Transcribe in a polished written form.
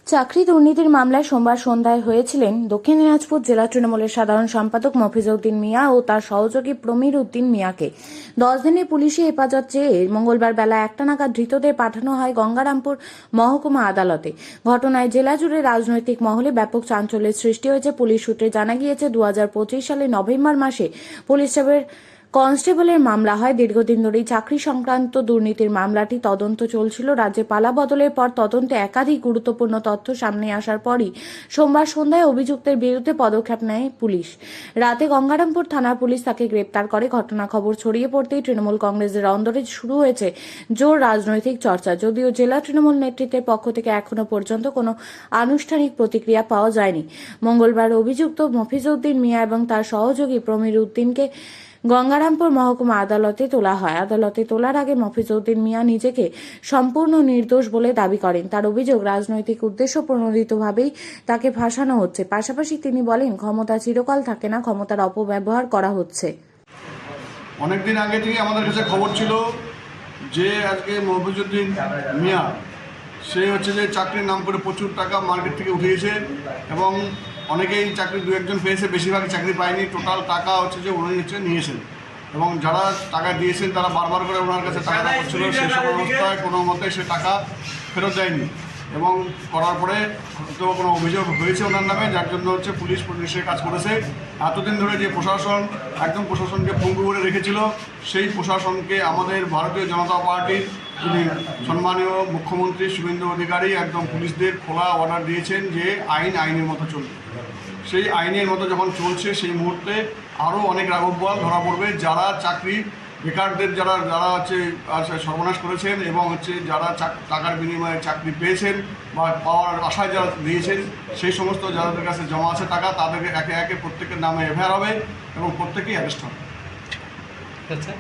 চাকরি দুর্নীতির মামলায় সোমবার সন্ধ্যায় হয়েছিলেন দক্ষিণ দিনাজপুর জেলা তৃণমূলের সাধারণ সম্পাদক মফিজউদ্দিন মিয়া ও তার সহযোগী প্রমীর উদ্দিন মিয়াকে 10 দিনের পুলিশি হেফাজত চেয়ে মঙ্গলবার বেলা 1টা নাগাদ ধৃতদের পাঠানো হয় গঙ্গারামপুর মহকুমা আদালতে। ঘটনায় জেলা জুড়ে রাজনৈতিক মহলে ব্যাপক চাঞ্চল্যের সৃষ্টি হয়েছে। পুলিশ সূত্রে জানা গিয়েছে 2025 সালে নভেম্বর মাসে পুলিশ সাহেবের কনস্টেবলের মামলা হয়। দীর্ঘদিন ধরেই চাকরি সংক্রান্ত দুর্নীতির মামলাটি তদন্ত চলছিল। রাজ্যে পালা বদলের পর তদন্তে একাধিক গুরুত্বপূর্ণ তথ্য সামনে আসার পরই সোমবার সন্ধ্যায় অভিযুক্তের বিরুদ্ধে পদক্ষেপ নেয় পুলিশ। রাতে গঙ্গারামপুর থানার পুলিশ তাকে গ্রেপ্তার করে। ঘটনা খবর ছড়িয়ে পড়তেই তৃণমূল কংগ্রেসের অন্দরে শুরু হয়েছে জোর রাজনৈতিক চর্চা। যদিও জেলা তৃণমূল নেতৃত্বের পক্ষ থেকে এখনো পর্যন্ত কোনো আনুষ্ঠানিক প্রতিক্রিয়া পাওয়া যায়নি। মঙ্গলবার অভিযুক্ত মফিজউদ্দিন মিয়া এবং তার সহযোগী প্রমীর উদ্দিনকে গঙ্গারামপুর মহকুমা আদালতে তোলা হয়। আদালতে তোলার আগে মফিজউদ্দিন মিয়া নিজেকে সম্পূর্ণ নির্দোষ বলে দাবি করেন। তার অভিযোগ, রাজনৈতিক উদ্দেশ্য প্রণোদিতভাবেই তাকে ফাঁসানো হচ্ছে। পাশাপাশি তিনি বলেন, ক্ষমতা চিরকাল থাকে না, ক্ষমতার অপব্যবহার করা হচ্ছে। অনেকদিন আগে থেকে আমাদের কাছে খবর ছিল যে আজকে মফিজউদ্দিন মিয়া সে হচ্ছে যে চাকরির নাম করে প্রচুর টাকা মার্কেট থেকে উঠিয়েছে এবং অনেকেই চাকরি দু একজন পেয়েছে, বেশিরভাগই চাকরি পায়নি। টোটাল টাকা হচ্ছে যে উনি নিয়েছেন এবং যারা টাকা দিয়েছেন তারা বারবার করে ওনার কাছে টাকাটা করছিল। সেসব অবস্থায় কোনো মতে সে টাকা ফেরত দেয়নি এবং করার পরে হয়তো কোনো অভিযোগ হয়েছে ওনার নামে, যার জন্য হচ্ছে পুলিশের কাজ করেছে। এতদিন ধরে যে প্রশাসন একদম প্রশাসনকে পঙ্গু করে রেখেছিল, সেই প্রশাসনকে আমাদের ভারতীয় জনতা পার্টির যিনি সম্মানীয় মুখ্যমন্ত্রী শুভেন্দু অধিকারী একদম পুলিশদের খোলা অর্ডার দিয়েছেন যে আইনের মতো চলবে। সেই আইনের মতো যখন চলছে সেই মুহূর্তে আরও অনেক রাঘববোয়াল ধরা পড়বে, যারা চাকরি বেকারদের যারা হচ্ছে সর্বনাশ করেছেন এবং হচ্ছে যারা টাকার বিনিময়ে চাকরি পেয়েছেন বা পাওয়ার আশায় যারা দিয়েছেন, সেই সমস্ত যাদের কাছে জমা আছে টাকা, তাদেরকে একে একে প্রত্যেকের নামে এফআইআর হবে এবং প্রত্যেকেই অ্যারেস্ট হবে। আচ্ছা।